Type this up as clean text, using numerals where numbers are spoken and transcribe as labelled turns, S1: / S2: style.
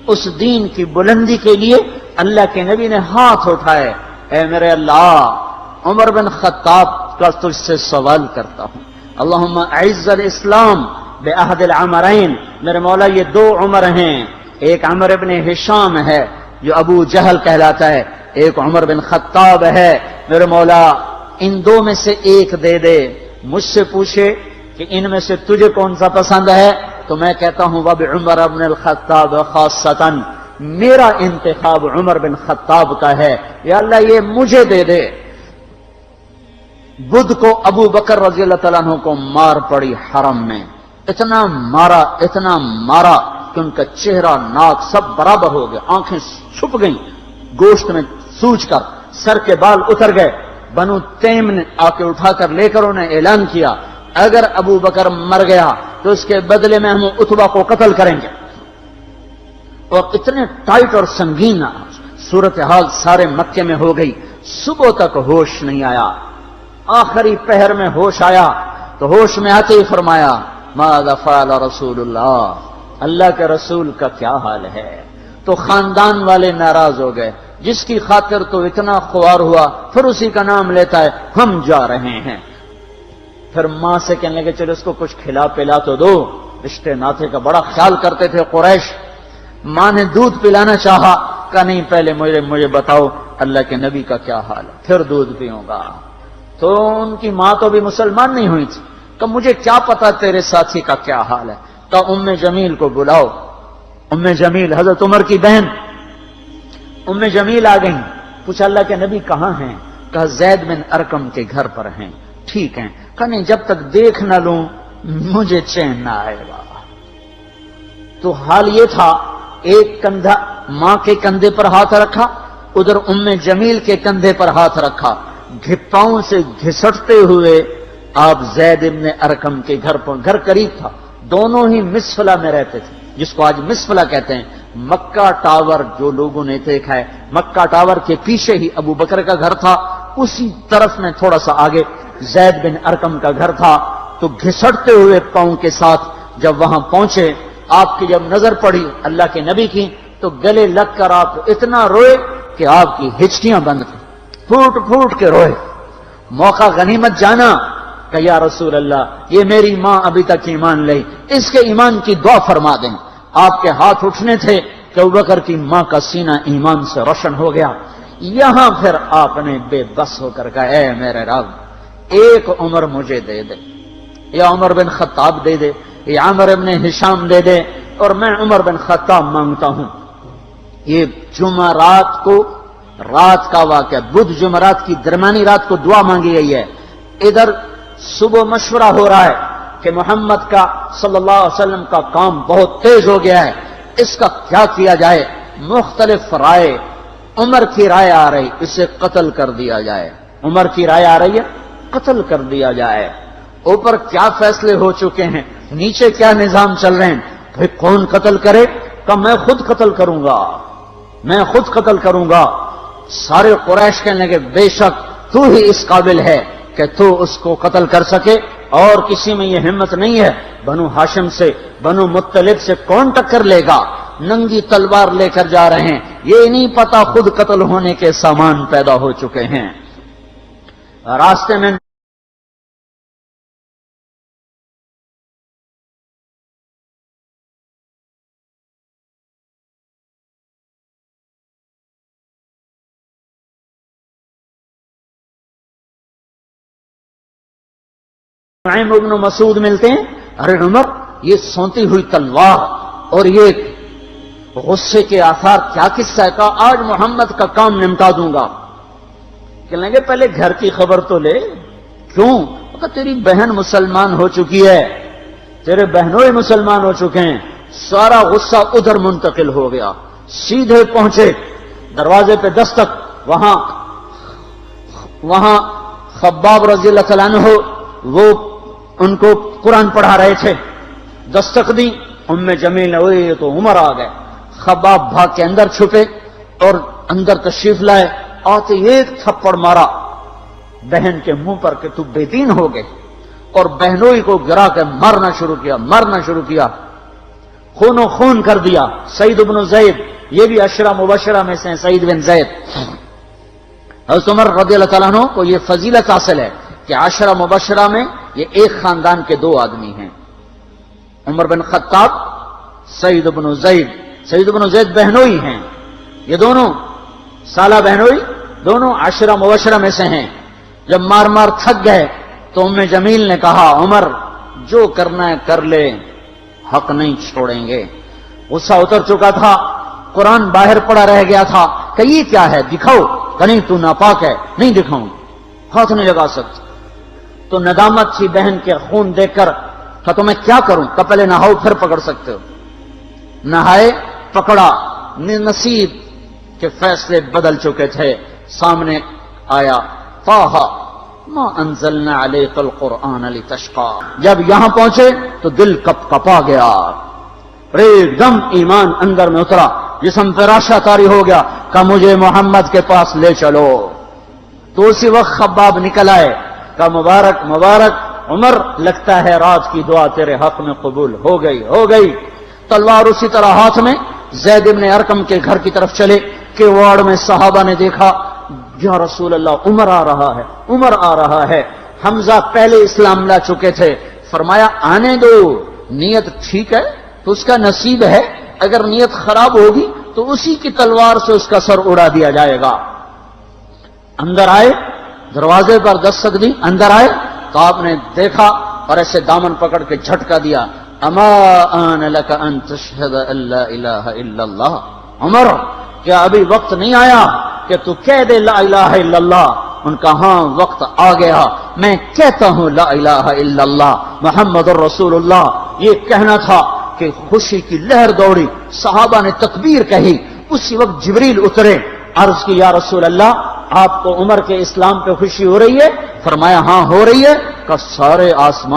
S1: اس دین کی بلندی کے لیے اللہ کے نبی نے ہاتھ اٹھائے، اے میرے اللہ عمر بن خطاب کا تجھ سے سوال کرتا ہوں، اللہم اعز الاسلام بعہد العمرین، میرے مولا یہ دو عمر ہیں، ایک عمر بن ہشام ہے جو ابو جہل کہلاتا ہے، ایک عمر بن خطاب ہے، میرے مولا ان دو میں سے ایک دے دے۔ مجھ سے پوچھے کہ ان میں سے تجھے کون سا پسند ہے تو میں کہتا ہوں وبعمر بن الخطاب خاصتاً، میرا انتخاب عمر بن خطاب کا ہے، یا اللہ یہ مجھے دے دے۔ بدھ کو ابو بکر رضی اللہ تعالیٰ عنہ کو مار پڑی حرم میں، اتنا مارا کہ ان کا چہرہ ناک سب برابر ہو گئے، آنکھیں چھپ گئیں گوشت میں سوج کر، سر کے بال اتر گئے۔ بنو تیم نے آ کے اٹھا کر لے کر انہیں اعلان کیا اگر ابو بکر مر گیا تو اس کے بدلے میں ہم اتبا کو قتل کریں گے، اور اتنے ٹائٹ اور سنگین صورتحال سارے مکے میں ہو گئی۔ صبح تک ہوش نہیں آیا، آخری پہر میں ہوش آیا تو ہوش میں آتے ہی فرمایا ماذا فعل رسول اللہ، اللہ کے رسول کا کیا حال ہے؟ تو خاندان والے ناراض ہو گئے، جس کی خاطر تو اتنا خوار ہوا پھر اسی کا نام لیتا ہے، ہم جا رہے ہیں۔ پھر ماں سے کہنے لگے چلو اس کو کچھ کھلا پلا تو دو، رشتے ناطے کا بڑا خیال کرتے تھے قریش۔ ماں نے دودھ پلانا چاہا، کہا نہیں پہلے مجھے بتاؤ اللہ کے نبی کا کیا حال ہے، پھر دودھ پیوں گا۔ تو ان کی ماں تو بھی مسلمان نہیں ہوئی تھی، کہ مجھے کیا پتا تیرے ساتھی کا کیا حال ہے، کہ ام جمیل کو بلاؤ۔ ام جمیل حضرت عمر کی بہن ام جمیل آ گئیں، پوچھا اللہ کے نبی کہاں ہیں؟ کہا زید بن ارقم کے گھر پر ہیں۔ ٹھیک ہیں، کہا نہیں جب تک دیکھ نہ لوں مجھے چین نہ آئے گا۔ تو حال یہ تھا، ایک کندھا ماں کے کندھے پر ہاتھ رکھا، ادھر ام جمیل کے کندھے پر ہاتھ رکھا، گھپاؤں سے گھسٹتے ہوئے آپ زید بن ارقم کے گھر پر، گھر قریب تھا، دونوں ہی مسفلہ میں رہتے تھے، جس کو آج مسفلہ کہتے ہیں۔ مکہ ٹاور جو لوگوں نے دیکھا ہے، مکہ ٹاور کے پیچھے ہی ابو بکر کا گھر تھا، اسی طرف میں تھوڑا سا آگے زید بن ارقم کا گھر تھا۔ تو گھسٹتے ہوئے پاؤں کے ساتھ جب وہاں پہنچے، آپ کی جب نظر پڑی اللہ کے نبی کی تو گلے لگ کر آپ اتنا روئے کہ آپ کی ہچکیاں بند تھیں، پھوٹ پھوٹ کے روئے۔ موقع غنیمت جانا کہ یا رسول اللہ یہ میری ماں ابھی تک ایمان لئی، اس کے ایمان کی دعا فرما دیں۔ آپ کے ہاتھ اٹھنے تھے کہ ابوبکر کی ماں کا سینہ ایمان سے روشن ہو گیا۔ یہاں پھر آپ نے بے بس ہو کر کہا اے میرے رب ایک عمر مجھے دے دے، یا عمر بن خطاب دے دے، یا عمر بن ہشام دے دے، اور میں عمر بن خطاب مانگتا ہوں۔ یہ جمعرات کو رات کا واقعہ، بدھ جمعرات کی درمیانی رات کو دعا مانگی گئی ہے۔ ادھر صبح مشورہ ہو رہا ہے کہ محمد کا صلی اللہ علیہ وسلم کا کام بہت تیز ہو گیا ہے، اس کا کیا کیا جائے؟ مختلف رائے، عمر کی رائے آ رہی اسے قتل کر دیا جائے، عمر کی رائے آ رہی ہے قتل کر دیا جائے۔ اوپر کیا فیصلے ہو چکے ہیں، نیچے کیا نظام چل رہے ہیں، بھئی کون قتل کرے؟ کہ میں خود قتل کروں گا، میں خود قتل کروں گا۔ سارے قریش کہنے لگے بے شک تو ہی اس قابل ہے کہ تو اس کو قتل کر سکے، اور کسی میں یہ ہمت نہیں ہے۔ بنو ہاشم سے، بنو مطلب سے کون ٹکر لے گا؟ ننگی تلوار لے کر جا رہے ہیں، یہ نہیں پتا خود قتل ہونے کے سامان پیدا ہو چکے ہیں۔ راستے میں نعیم ابن مسعود ملتے ہیں، ارے عمر یہ سونتی ہوئی تلوار اور یہ غصے کے آثار کیا قصہ ہے؟ کہا آج محمد کا کام نمٹا دوں گا۔ کہنے لگے پہلے گھر کی خبر تو لے، کیوں؟ کہا تیری بہن مسلمان ہو چکی ہے، تیرے بہنوں ہی مسلمان ہو چکے ہیں۔ سارا غصہ ادھر منتقل ہو گیا، سیدھے پہنچے دروازے پہ دستک، وہاں خباب رضی اللہ تعالیٰ عنہ وہ ان کو قرآن پڑھا رہے تھے، دستک دی، ام جمیل نے ہوئی تو عمر آ گئے۔ خباب بھاگ کے اندر چھپے اور اندر تشریف لائے، آتے ایک تھپڑ مارا بہن کے منہ پر کہ تو بے دین ہو گئے، اور بہنوئی کو گرا کے مارنا شروع کیا۔ خون و خون کر دیا. سعید بن زید یہ بھی عشرہ مبشرہ میں سے ہیں, سعید بن زید. حضرت عمر رضی اللہ تعالیٰ عنہ کو یہ فضیلت حاصل ہے کہ عشرہ مبشرہ میں یہ ایک خاندان کے 2 آدمی ہیں, عمر بن خطاب, سعید بن زید. سعید بن زید بہنوئی ہیں, یہ دونوں سالہ بہنوئی, دونوں عشرہ مبشرہ میں سے ہیں. جب مار مار تھک گئے تو ام جمیل نے کہا عمر جو کرنا ہے کر لے, حق نہیں چھوڑیں گے. غصہ اتر چکا تھا, قرآن باہر پڑا رہ گیا تھا کہ یہ کیا ہے دکھاؤ, کہ نہیں تو ناپاک ہے, نہیں دکھاؤں, ہاتھ نہیں لگا سکتا. تو ندامت تھی بہن کے خون دیکھ کر, کہ تو میں کیا کروں, کہ پہلے نہاؤ پھر پکڑ سکتے ہو. نہائے, پکڑا, نصیب کے فیصلے بدل چکے تھے. سامنے آیا طٰہٰ ما انزلنا علیک القرآن لتشقیٰ. جب یہاں پہنچے تو دل کپ کپا گیا, ایک دم ایمان اندر میں اترا, جسم پہ راشا طاری ہو گیا کہ مجھے محمد کے پاس لے چلو. تو اسی وقت خباب نکل آئے کہ مبارک مبارک عمر, لگتا ہے رات کی دعا تیرے حق میں قبول ہو گئی. تلوار اسی طرح ہاتھ میں زید بن ارقم کے گھر کی طرف چلے کہ وارڈ میں صحابہ نے دیکھا, یا رسول اللہ عمر آ رہا ہے. حمزہ پہلے اسلام لا چکے تھے. فرمایا آنے دو, نیت ٹھیک ہے تو اس کا نصیب ہے, اگر نیت خراب ہوگی تو اسی کی تلوار سے اس کا سر اڑا دیا جائے گا. اندر آئے, دروازے پر دستک دی, اندر آئے تو آپ نے دیکھا اور ایسے دامن پکڑ کے جھٹکا دیا, اما آن لک ان تشہد ان لا الہ الا اللہ. عمر کیا ابھی وقت نہیں آیا کہ تو کہہ دے لا الہ الا اللہ؟ ان کا ہاں وقت آ گیا, میں کہتا ہوں لا الہ الا اللہ محمد الرسول اللہ. یہ کہنا تھا کہ خوشی کی لہر دوڑی, صحابہ نے تکبیر کہی. اسی وقت جبریل اترے, عرض کی یا رسول اللہ آپ کو عمر کے اسلام پہ خوشی ہو رہی ہے؟ فرمایا ہاں ہو رہی ہے. کہ سارے آسمان